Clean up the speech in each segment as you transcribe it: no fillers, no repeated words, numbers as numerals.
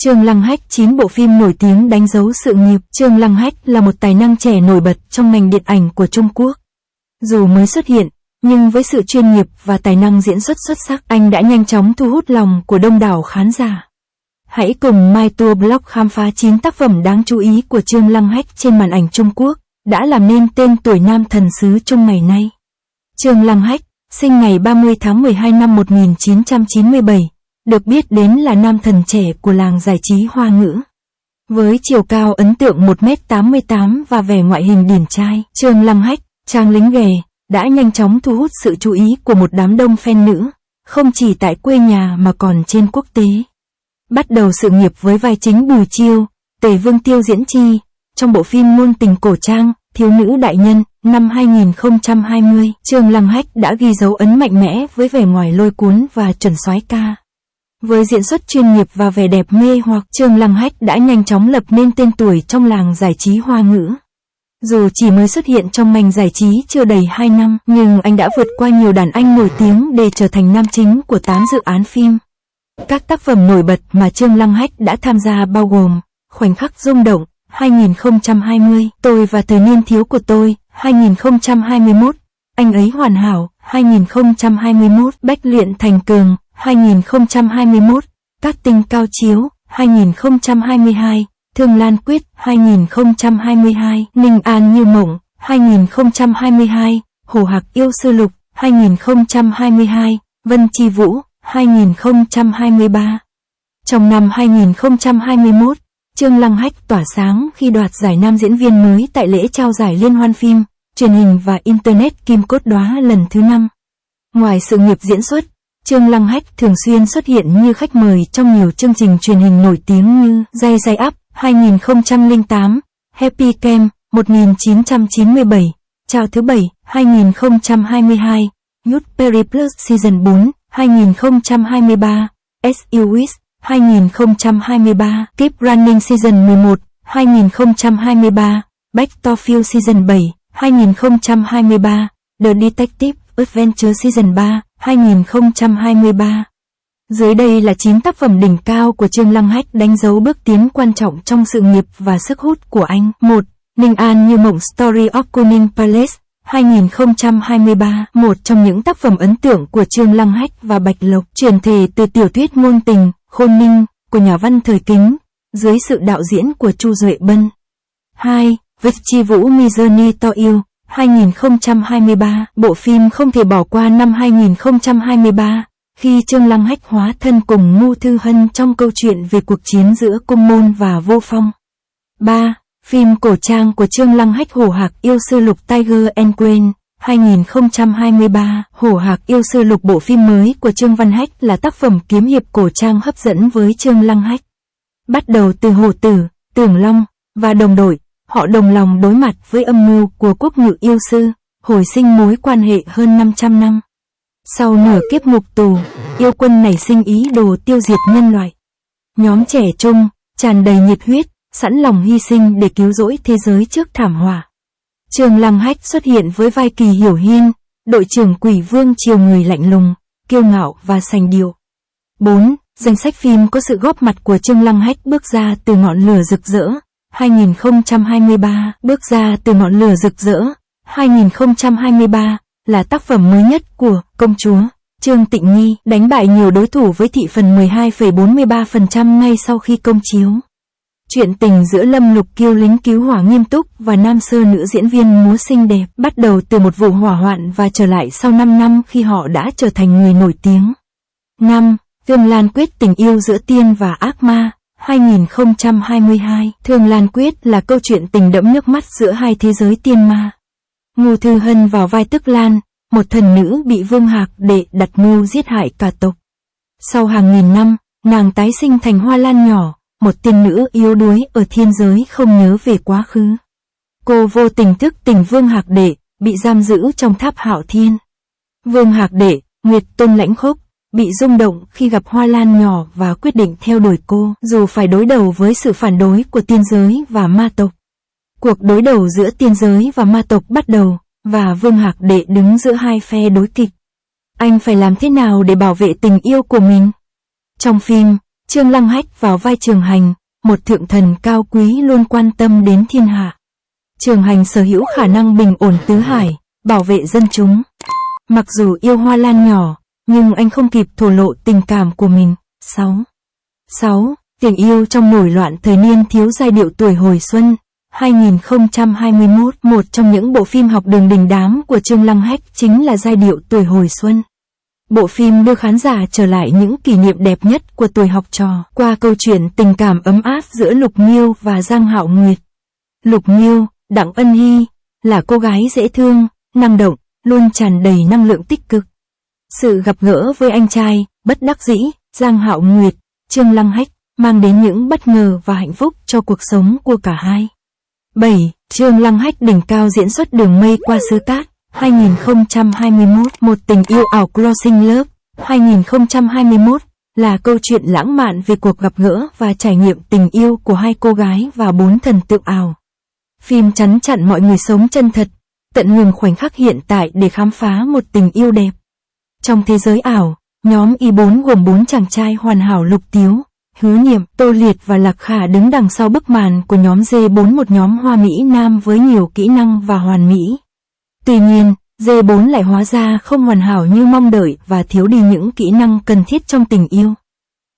Trương Lăng Hách 9 bộ phim nổi tiếng đánh dấu sự nghiệp. Trương Lăng Hách là một tài năng trẻ nổi bật trong ngành điện ảnh của Trung Quốc. Dù mới xuất hiện, nhưng với sự chuyên nghiệp và tài năng diễn xuất xuất sắc, anh đã nhanh chóng thu hút lòng của đông đảo khán giả. Hãy cùng My Tour Blog khám phá 9 tác phẩm đáng chú ý của Trương Lăng Hách trên màn ảnh Trung Quốc, đã làm nên tên tuổi nam thần xứ Trung ngày nay. Trương Lăng Hách, sinh ngày 30 tháng 12 năm 1997, được biết đến là nam thần trẻ của làng giải trí Hoa ngữ. Với chiều cao ấn tượng 1m88 và vẻ ngoại hình điển trai, Trương Lăng Hách, trang lính ghè, đã nhanh chóng thu hút sự chú ý của một đám đông fan nữ, không chỉ tại quê nhà mà còn trên quốc tế. Bắt đầu sự nghiệp với vai chính Bùi Chiêu, Tề Vương Tiêu diễn chi, trong bộ phim ngôn tình cổ trang, Thiếu nữ đại nhân, năm 2020, Trương Lăng Hách đã ghi dấu ấn mạnh mẽ với vẻ ngoài lôi cuốn và chuẩn soái ca. Với diễn xuất chuyên nghiệp và vẻ đẹp mê hoặc, Trương Lăng Hách đã nhanh chóng lập nên tên tuổi trong làng giải trí Hoa ngữ. Dù chỉ mới xuất hiện trong ngành giải trí chưa đầy 2 năm, nhưng anh đã vượt qua nhiều đàn anh nổi tiếng để trở thành nam chính của 8 dự án phim. Các tác phẩm nổi bật mà Trương Lăng Hách đã tham gia bao gồm Khoảnh khắc rung động, 2020, Tôi và thời niên thiếu của tôi, 2021, Anh ấy hoàn hảo, 2021, Bách luyện thành cường, 2021, Các tinh cao chiếu, 2022, Thương Lan Quyết, 2022, Ninh An như mộng, 2022, Hồ Hạc yêu sư lục, 2022, Vân Chi Vũ, 2023. Trong năm 2021, Trương Lăng Hách tỏa sáng khi đoạt giải nam diễn viên mới tại lễ trao giải Liên hoan phim, truyền hình và Internet Kim Cốt Đóa lần thứ 5. Ngoài sự nghiệp diễn xuất, Trương Lăng Hách thường xuyên xuất hiện như khách mời trong nhiều chương trình truyền hình nổi tiếng như Dây Dây Up, 2008, Happy Camp, 1997, Chào thứ Bảy, 2022, Youth Periplus Season 4, 2023, SU Wish, 2023, Keep Running Season 11, 2023, Back to Field Season 7, 2023, The Detective Adventure Season 3, 2023. Dưới đây là 9 tác phẩm đỉnh cao của Trương Lăng Hách đánh dấu bước tiến quan trọng trong sự nghiệp và sức hút của anh. 1. Ninh An như mộng Story of Kuning Palace, 2023. Một trong những tác phẩm ấn tượng của Trương Lăng Hách và Bạch Lộc, chuyển thể từ tiểu thuyết ngôn tình Khôn Ninh của nhà văn thời Kính, dưới sự đạo diễn của Chu Duệ Bân. 2. Vết Chi Vũ Mi Journey to You, 2023. Bộ phim không thể bỏ qua năm 2023, khi Trương Lăng Hách hóa thân cùng Ngô Thư Hân trong câu chuyện về cuộc chiến giữa Cung Môn và Vô Phong. 3. Phim cổ trang của Trương Lăng Hách Hổ Hạc yêu sư lục Tiger and Queen, 2023. Hổ Hạc yêu sư lục, bộ phim mới của Trương Văn Hách, là tác phẩm kiếm hiệp cổ trang hấp dẫn với Trương Lăng Hách. Bắt đầu từ Hổ Tử, Tưởng Long và đồng đội, họ đồng lòng đối mặt với âm mưu của quốc ngự yêu sư, hồi sinh mối quan hệ hơn 500 năm. Sau nửa kiếp ngục tù, yêu quân nảy sinh ý đồ tiêu diệt nhân loại. Nhóm trẻ trung, tràn đầy nhiệt huyết, sẵn lòng hy sinh để cứu rỗi thế giới trước thảm họa. Trương Lăng Hách xuất hiện với vai Kỳ Hiểu Hiên, đội trưởng Quỷ Vương triều người lạnh lùng, kiêu ngạo và sành điệu. 4. Danh sách phim có sự góp mặt của Trương Lăng Hách: Bước ra từ ngọn lửa rực rỡ, 2023. Bước ra từ ngọn lửa rực rỡ, 2023 là tác phẩm mới nhất của công chúa Trương Tịnh Nhi, đánh bại nhiều đối thủ với thị phần 12,43% ngay sau khi công chiếu. Chuyện tình giữa Lâm Lục Kiêu lính cứu hỏa nghiêm túc và Nam Sơ nữ diễn viên múa xinh đẹp, bắt đầu từ một vụ hỏa hoạn và trở lại sau 5 năm khi họ đã trở thành người nổi tiếng. 5. Thương Lan Quyết, tình yêu giữa tiên và ác ma, 2022. Thương Lan Quyết là câu chuyện tình đẫm nước mắt giữa hai thế giới tiên ma. Ngô Thư Hân vào vai Tức Lan, một thần nữ bị Vương Hạc Đệ đặt mưu giết hại cả tộc. Sau hàng nghìn năm, nàng tái sinh thành Hoa Lan nhỏ, một tiên nữ yếu đuối ở thiên giới không nhớ về quá khứ. Cô vô tình thức tỉnh Vương Hạc Đệ, bị giam giữ trong tháp Hạo Thiên. Vương Hạc Đệ, Nguyệt Tôn Lãnh Khốc, bị rung động khi gặp Hoa Lan nhỏ và quyết định theo đuổi cô, dù phải đối đầu với sự phản đối của tiên giới và ma tộc. Cuộc đối đầu giữa tiên giới và ma tộc bắt đầu, và Vương Hạc Đệ đứng giữa hai phe đối kịch. Anh phải làm thế nào để bảo vệ tình yêu của mình? Trong phim, Trương Lăng Hách vào vai Trường Hành, một thượng thần cao quý luôn quan tâm đến thiên hạ. Trường Hành sở hữu khả năng bình ổn tứ hải, bảo vệ dân chúng. Mặc dù yêu Hoa Lan nhỏ, nhưng anh không kịp thổ lộ tình cảm của mình. 6. Tình yêu trong nổi loạn thời niên thiếu giai điệu tuổi hồi xuân. 2021, một trong những bộ phim học đường đình đám của Trương Lăng Hách chính là Giai điệu tuổi hồi xuân. Bộ phim đưa khán giả trở lại những kỷ niệm đẹp nhất của tuổi học trò qua câu chuyện tình cảm ấm áp giữa Lục Miêu và Giang Hạo Nguyệt. Lục Miêu, Đặng Ân Hy, là cô gái dễ thương, năng động, luôn tràn đầy năng lượng tích cực. Sự gặp gỡ với anh trai, bất đắc dĩ, Giang Hạo Nguyệt, Trương Lăng Hách, mang đến những bất ngờ và hạnh phúc cho cuộc sống của cả hai. 7. Trương Lăng Hách đỉnh cao diễn xuất Đường Mây Qua Xứ Cát. 2021, một tình yêu ảo Crossing Love. 2021 là câu chuyện lãng mạn về cuộc gặp gỡ và trải nghiệm tình yêu của hai cô gái và 4 thần tượng ảo. Phim chắn chặn mọi người sống chân thật, tận hưởng khoảnh khắc hiện tại để khám phá một tình yêu đẹp. Trong thế giới ảo, nhóm Y4 gồm 4 chàng trai hoàn hảo Lục Tiếu, Hứa Nhiệm, Tô Liệt và Lạc Khả đứng đằng sau bức màn của nhóm D4, một nhóm hoa mỹ nam với nhiều kỹ năng và hoàn mỹ. Tuy nhiên, D4 lại hóa ra không hoàn hảo như mong đợi và thiếu đi những kỹ năng cần thiết trong tình yêu.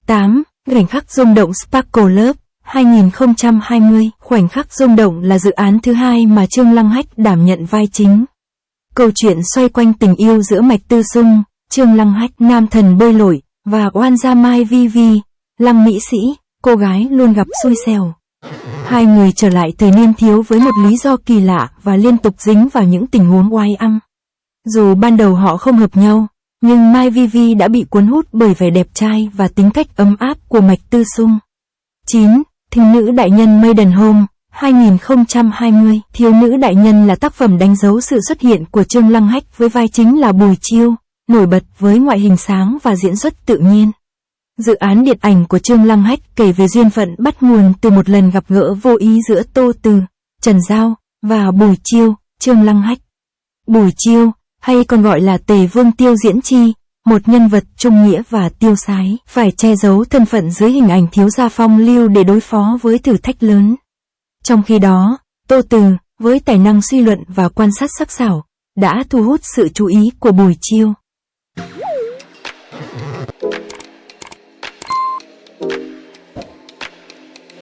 8. Khoảnh khắc rung động Sparkle Love. 2020, Khoảnh khắc rung động là dự án thứ hai mà Trương Lăng Hách đảm nhận vai chính. Câu chuyện xoay quanh tình yêu giữa Mạch Tư Sung, Trương Lăng Hách, nam thần bơi lội, và Oan Gia Mai Vi, Lăng Mỹ Sĩ, cô gái luôn gặp xui xẻo. Hai người trở lại thời niên thiếu với một lý do kỳ lạ và liên tục dính vào những tình huống oái ăm. Dù ban đầu họ không hợp nhau, nhưng Mai Vi đã bị cuốn hút bởi vẻ đẹp trai và tính cách ấm áp của Mạch Tư Sung. 9. Thiếu nữ đại nhân Maiden Home. 2020, Thiếu nữ đại nhân là tác phẩm đánh dấu sự xuất hiện của Trương Lăng Hách với vai chính là Bùi Chiêu, nổi bật với ngoại hình sáng và diễn xuất tự nhiên. Dự án điện ảnh của Trương Lăng Hách kể về duyên phận bắt nguồn từ một lần gặp gỡ vô ý giữa Tô Từ, Trần Giao và Bùi Chiêu, Trương Lăng Hách. Bùi Chiêu, hay còn gọi là Tề Vương Tiêu Diễn Chi, một nhân vật trung nghĩa và tiêu sái, phải che giấu thân phận dưới hình ảnh thiếu gia phong lưu để đối phó với thử thách lớn. Trong khi đó, Tô Từ, với tài năng suy luận và quan sát sắc sảo, đã thu hút sự chú ý của Bùi Chiêu.